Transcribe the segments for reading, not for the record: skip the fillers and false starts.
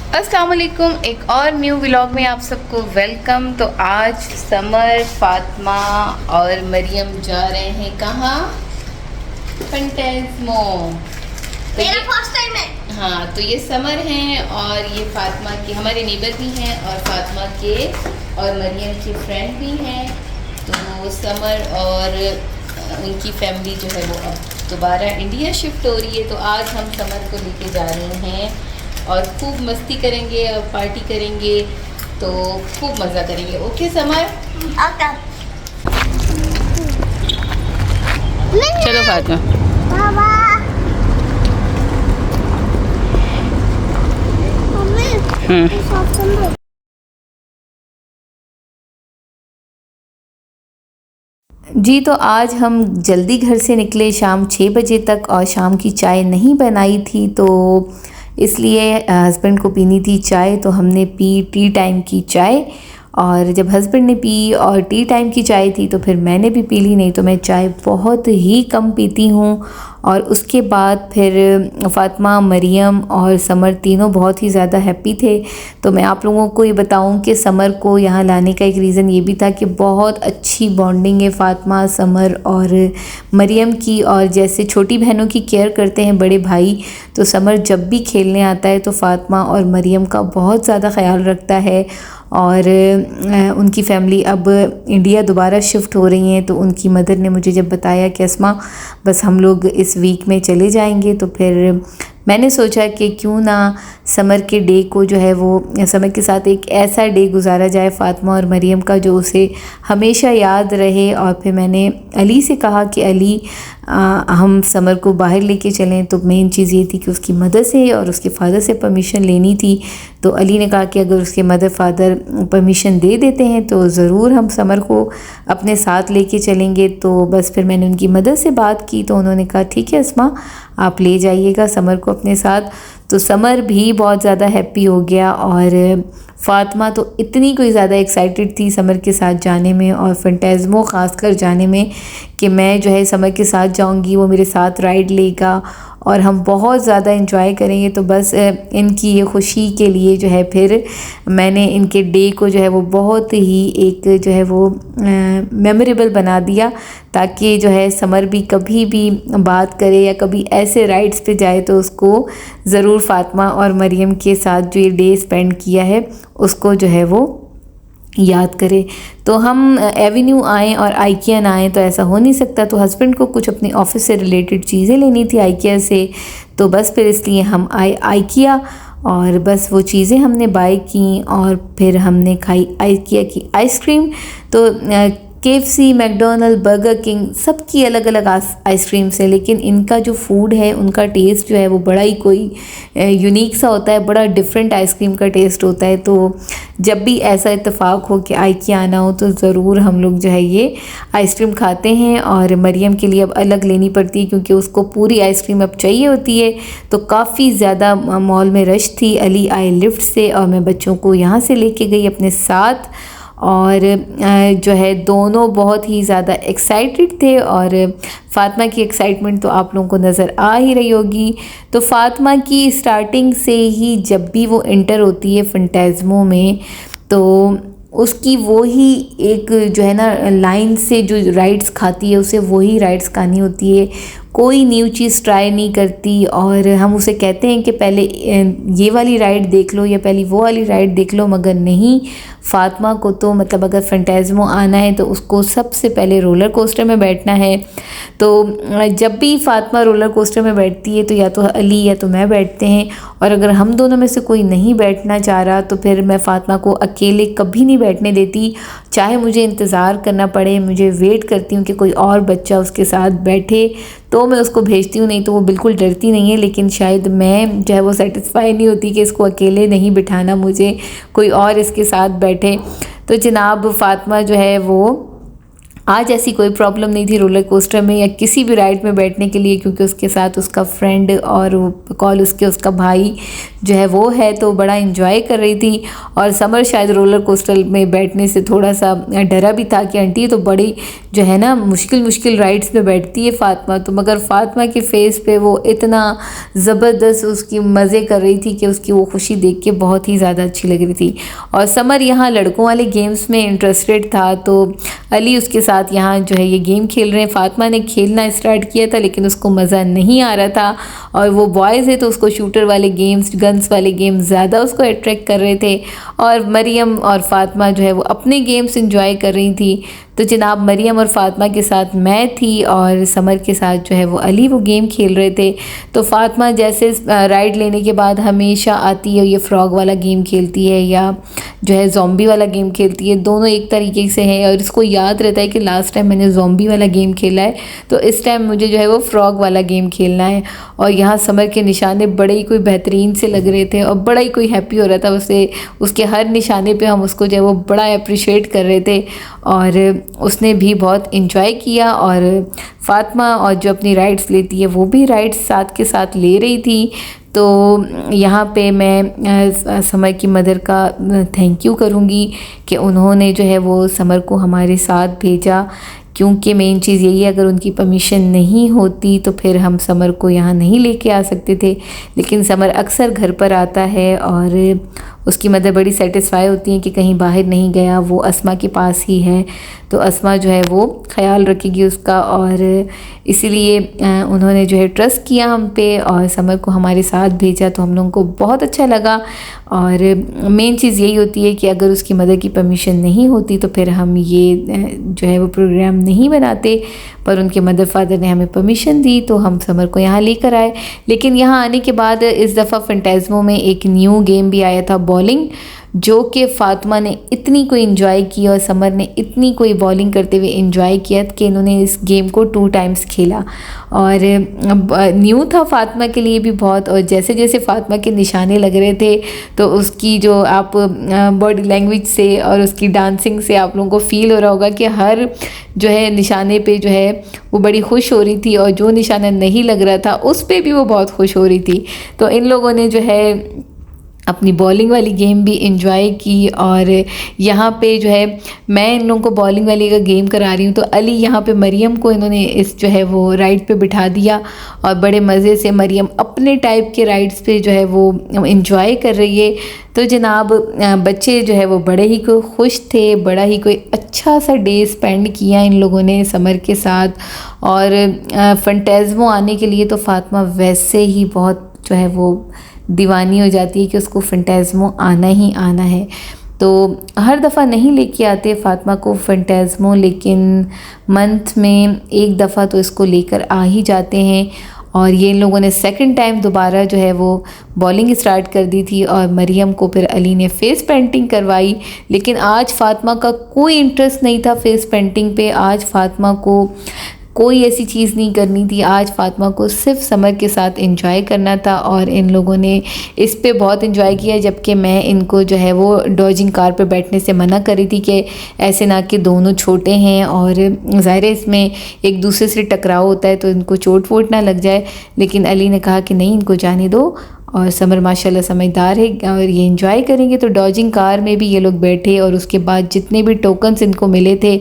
अस्सलाम वालेकुम, एक और न्यू व्लॉग में आप सबको वेलकम। तो आज समर, फातिमा और मरियम जा रहे हैं कहाँ? फंटेज़मो। मेरा फर्स्ट टाइम है। हाँ, तो ये समर हैं और ये फातिमा के हमारे नेबर भी हैं और फातिमा के और मरियम के फ्रेंड भी हैं। तो समर और उनकी फैमिली जो है वो अब दोबारा इंडिया शिफ्ट हो रही है। तो आज हम समर को लेके जा रहे हैं और खूब मस्ती करेंगे और पार्टी करेंगे, तो खूब मज़ा करेंगे। Okay summer? ओके। चलो फातिमा। बाबा मम्मी जी, तो आज हम जल्दी घर से निकले शाम 6 बजे तक और शाम की चाय नहीं बनाई थी, तो इसलिए हस्बैंड को पीनी थी चाय, तो हमने पी टी टाइम की चाय। और जब हस्बैंड ने पी और टी टाइम की चाय थी तो फिर मैंने भी पी ली, नहीं तो मैं चाय बहुत ही कम पीती हूँ। और उसके बाद फिर फातिमा, मरियम और समर तीनों बहुत ही ज़्यादा हैप्पी थे। तो मैं आप लोगों को ये बताऊं कि समर को यहाँ लाने का एक रीज़न ये भी था कि बहुत अच्छी बॉन्डिंग है फातिमा, समर और मरियम की। और जैसे छोटी बहनों की केयर करते हैं बड़े भाई, तो समर जब भी खेलने आता है तो फातिमा और मरियम का बहुत ज़्यादा ख्याल रखता है। और उनकी फैमिली अब इंडिया दोबारा शिफ्ट हो रही हैं, तो उनकी मदर ने मुझे जब बताया कि अस्मा बस हम लोग इस वीक में चले जाएंगे, तो फिर मैंने सोचा कि क्यों ना समर के डे को जो है वो समर के साथ एक ऐसा डे गुजारा जाए फातिमा और मरियम का जो उसे हमेशा याद रहे। और फिर मैंने अली से कहा कि अली हम समर को बाहर लेके चलें, तो मेन चीज़ ये थी कि उसकी मदर से और उसके फादर से परमिशन लेनी थी। तो अली ने कहा कि अगर उसके मदर फादर परमिशन दे देते हैं तो ज़रूर हम समर को अपने साथ लेके चलेंगे। तो बस फिर मैंने उनकी मदर से बात की, तो उन्होंने कहा ठीक है अस्मा, आप ले जाइएगा समर को अपने साथ। तो समर भी बहुत ज़्यादा हैप्पी हो गया और फातिमा तो इतनी कोई ज़्यादा एक्साइटेड थी समर के साथ जाने में और फंटेज़मो ख़ासकर जाने में कि मैं जो है समर के साथ जाऊंगी, वो मेरे साथ राइड लेगा और हम बहुत ज़्यादा एंजॉय करेंगे। तो बस इनकी ये खुशी के लिए जो है फिर मैंने इनके डे को जो है वो बहुत ही एक जो है वो मेमोरेबल बना दिया, ताकि जो है समर भी कभी भी बात करे या कभी ऐसे राइड्स पे जाए तो उसको ज़रूर फातिमा और मरियम के साथ जो ये डे स्पेंड किया है उसको जो है वो याद करे। तो हम एवेन्यू आए और आइकिया ना आए तो ऐसा हो नहीं सकता, तो हस्बैंड को कुछ अपनी ऑफिस से रिलेटेड चीज़ें लेनी थी आइकिया से, तो बस फिर इसलिए हम आए आइकिया और बस वो चीज़ें हमने बाय की और फिर हमने खाई आइकिया की आइसक्रीम। तो KFC, मैकडोनल्ड, बर्गर किंग सबकी अलग अलग आइसक्रीम्स है, लेकिन इनका जो फूड है उनका टेस्ट जो है वो बड़ा ही कोई यूनिक सा होता है, बड़ा डिफरेंट आइसक्रीम का टेस्ट होता है। तो जब भी ऐसा इत्तेफाक हो कि आइकिया आना हो तो ज़रूर हम लोग जो है ये आइसक्रीम खाते हैं। और मरियम के लिए अब अलग लेनी पड़ती है क्योंकि उसको पूरी आइसक्रीम अब चाहिए होती है, तो काफ़ी ज़्यादा मॉल में रश थी। अली आए लिफ्ट से और मैं बच्चों को यहाँ से लेके गई अपने साथ, और जो है दोनों बहुत ही ज़्यादा एक्साइटेड थे। और फातिमा की एक्साइटमेंट तो आप लोगों को नज़र आ ही रही होगी। तो फातिमा की स्टार्टिंग से ही जब भी वो एंटर होती है फंटेज़मो में, तो उसकी वो ही एक जो है ना लाइन से जो राइड्स खाती है उसे वही राइड्स खानी होती है, कोई न्यू चीज़ ट्राई नहीं करती। और हम उसे कहते हैं कि पहले ये वाली राइड देख लो या पहले वो वाली राइड देख लो, मगर नहीं, फातिमा को तो मतलब अगर फंटेज़मो आना है तो उसको सबसे पहले रोलर कोस्टर में बैठना है। तो जब भी फातिमा रोलर कोस्टर में बैठती है तो या तो अली या तो मैं बैठते हैं, और अगर हम दोनों में से कोई नहीं बैठना चाह रहा तो फिर मैं फातिमा को अकेले कभी नहीं बैठने देती, चाहे मुझे इंतज़ार करना पड़े, मुझे वेट करती हूँ कि कोई और बच्चा उसके साथ बैठे तो मैं उसको भेजती हूँ, नहीं तो वो बिल्कुल डरती नहीं है। लेकिन शायद मैं जो है वो सेटिस्फाई नहीं होती कि इसको अकेले नहीं बिठाना, मुझे कोई और इसके साथ बैठे। तो जनाब फातिमा जो है वो आज ऐसी कोई प्रॉब्लम नहीं थी रोलर कोस्टर में या किसी भी राइड में बैठने के लिए, क्योंकि उसके साथ उसका फ्रेंड और कॉल उसका भाई जो है वो है, तो बड़ा इन्जॉय कर रही थी। और समर शायद रोलर कोस्टर में बैठने से थोड़ा सा डरा भी था कि आंटी तो बड़ी जो है ना मुश्किल राइड्स में बैठती है फ़ातिमा, तो मगर फ़ातिमा के फेस पे वो इतना ज़बरदस्त उसकी मज़े कर रही थी कि उसकी वो खुशी देख के बहुत ही ज़्यादा अच्छी लग रही थी। और समर यहाँ लड़कों वाले गेम्स में इंटरेस्टेड था, तो अली उसके साथ यहाँ जो है ये गेम खेल रहे हैं। फ़ातिमा ने खेलना स्टार्ट किया था लेकिन उसको मज़ा नहीं आ रहा था, और वो बॉयज़ है तो उसको शूटर वाले गेम्स, गन्स वाले गेम्स ज़्यादा उसको अट्रैक्ट कर रहे थे। और मरियम और फ़ातिमा जो है वो अपने गेम्स इंजॉय कर रही थी। तो जनाब मरियम और फ़ातिमा के साथ मैं थी और समर के साथ जो है वो अली वो गेम खेल रहे थे। तो फ़ातिमा जैसे राइड लेने के बाद हमेशा आती है, ये फ्रॉग वाला गेम खेलती है या जो है ज़ॉम्बी वाला गेम खेलती है, दोनों एक तरीके से हैं। और इसको याद रहता है कि लास्ट टाइम मैंने ज़ॉम्बी वाला गेम खेला है, तो इस टाइम मुझे जो है वो फ्रॉग वाला गेम खेलना है। और यहाँ समर के निशाने बड़े ही कोई बेहतरीन से लग रहे थे और बड़ा ही कोई हैप्पी हो रहा था उसे, उसके हर निशाने पे हम उसको जो है वो बड़ा अप्रिशिएट कर रहे थे। और उसने भी बहुत इन्जॉय किया। और फ़ातिमा और जो अपनी राइड्स लेती है वो भी राइड्स साथ के साथ ले रही थी। तो यहाँ पे मैं समर की मदर का थैंक यू करूँगी कि उन्होंने जो है वो समर को हमारे साथ भेजा, क्योंकि मेन चीज़ यही है अगर उनकी परमिशन नहीं होती तो फिर हम समर को यहाँ नहीं लेके आ सकते थे। लेकिन समर अक्सर घर पर आता है और उसकी मदर बड़ी सेटिस्फाई होती हैं कि कहीं बाहर नहीं गया, वो अस्मा के पास ही है, तो अस्मा जो है वो ख़याल रखेगी उसका। और इसीलिए उन्होंने जो है ट्रस्ट किया हम पे और समर को हमारे साथ भेजा, तो हम लोगों को बहुत अच्छा लगा। और मेन चीज़ यही होती है कि अगर उसकी मदर की परमिशन नहीं होती तो फिर हम ये जो है वो प्रोग्राम नहीं बनाते, पर उनके मदर फादर ने हमें परमिशन दी तो हम समर को यहाँ लेकर आए। लेकिन यहाँ आने के बाद इस दफ़ा फैंटास्मो में एक न्यू गेम भी आया था, बॉलिंग, जो कि फ़ातिमा ने इतनी कोई इन्जॉय की और समर ने इतनी कोई बॉलिंग करते हुए इन्जॉय किया कि इन्होंने इस गेम को 2 टाइम्स खेला। और न्यू था फ़ातिमा के लिए भी बहुत, और जैसे जैसे फ़ातिमा के निशाने लग रहे थे तो उसकी जो आप बॉडी लैंग्वेज से और उसकी डांसिंग से आप लोगों को फ़ील हो रहा होगा कि हर जो है निशाने पे जो है वो बड़ी खुश हो रही थी, और जो निशाना नहीं लग रहा था उस पे भी वो बहुत खुश हो रही थी। तो इन लोगों ने जो है अपनी बॉलिंग वाली गेम भी इंजॉय की। और यहाँ पे जो है मैं इन लोगों को बॉलिंग वाली का गेम करा रही हूँ, तो अली यहाँ पे मरियम को इन्होंने इस जो है वो राइड पे बिठा दिया और बड़े मज़े से मरियम अपने टाइप के राइड्स पे जो है वो इंजॉय कर रही है। तो जनाब बच्चे जो है वो बड़े ही कोई खुश थे, बड़ा ही कोई अच्छा सा डे स्पेंड किया इन लोगों ने समर के साथ। और फैंटास्मो आने के लिए तो फ़ातिमा वैसे ही बहुत जो है वो दीवानी हो जाती है कि उसको फैंटास्मो आना ही आना है। तो हर दफ़ा नहीं लेके आते फ़ातिमा को फैंटास्मो, लेकिन मंथ में एक दफ़ा तो इसको लेकर आ ही जाते हैं। और ये इन लोगों ने सेकंड टाइम दोबारा जो है वो बॉलिंग स्टार्ट कर दी थी और मरियम को फिर अली ने फ़ेस पेंटिंग करवाई। लेकिन आज फ़ातिमा का कोई इंटरेस्ट नहीं था फ़ेस पेंटिंग पे, आज फ़ातिमा को कोई ऐसी चीज़ नहीं करनी थी, आज फ़ातिमा को सिर्फ समर के साथ एंजॉय करना था। और इन लोगों ने इस पे बहुत एंजॉय किया, जबकि मैं इनको जो है वो डॉजिंग कार पे बैठने से मना कर रही थी कि ऐसे ना कि दोनों छोटे हैं और ज़ाहिर है इसमें एक दूसरे से टकराव होता है तो इनको चोट वोट ना लग जाए। लेकिन अली ने कहा कि नहीं, इनको जाने दो, और समर माशाल्लाह समझदार है और ये एंजॉय करेंगे। तो डॉजिंग कार में भी ये लोग बैठे और उसके बाद जितने भी टोकन्स इनको मिले थे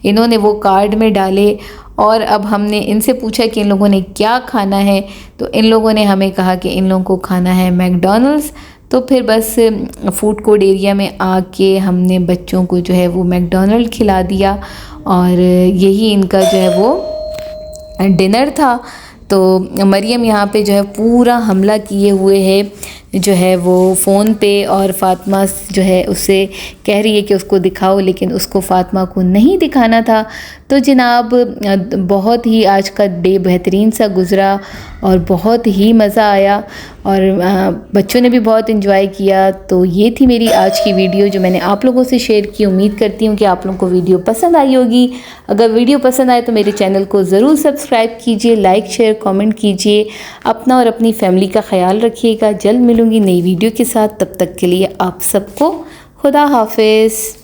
इन्होंने वो कार्ड में डाले। और अब हमने इनसे पूछा कि इन लोगों ने क्या खाना है, तो इन लोगों ने हमें कहा कि इन लोगों को खाना है मैकडॉनल्ड्स। तो फिर बस फूड कोर्ट एरिया में आके हमने बच्चों को जो है वो मैकडॉनल्ड खिला दिया और यही इनका जो है वो डिनर था। तो मरियम यहाँ पे जो है पूरा हमला किए हुए है जो है वो फ़ोन पे, और फ़ातिमा जो है उससे कह रही है कि उसको दिखाओ, लेकिन उसको फ़ातिमा को नहीं दिखाना था। तो जनाब बहुत ही आज का डे बेहतरीन सा गुज़रा और बहुत ही मज़ा आया और बच्चों ने भी बहुत इन्जॉय किया। तो ये थी मेरी आज की वीडियो जो मैंने आप लोगों से शेयर की। उम्मीद करती हूँ कि आप लोगों को वीडियो पसंद आई होगी। अगर वीडियो पसंद आए तो मेरे चैनल को ज़रूर सब्सक्राइब कीजिए, लाइक शेयर कमेंट कीजिए। अपना और अपनी फैमिली का ख्याल रखिएगा। जल्द मिलूँगी नई वीडियो के साथ, तब तक के लिए आप सबको खुदा हाफिज़।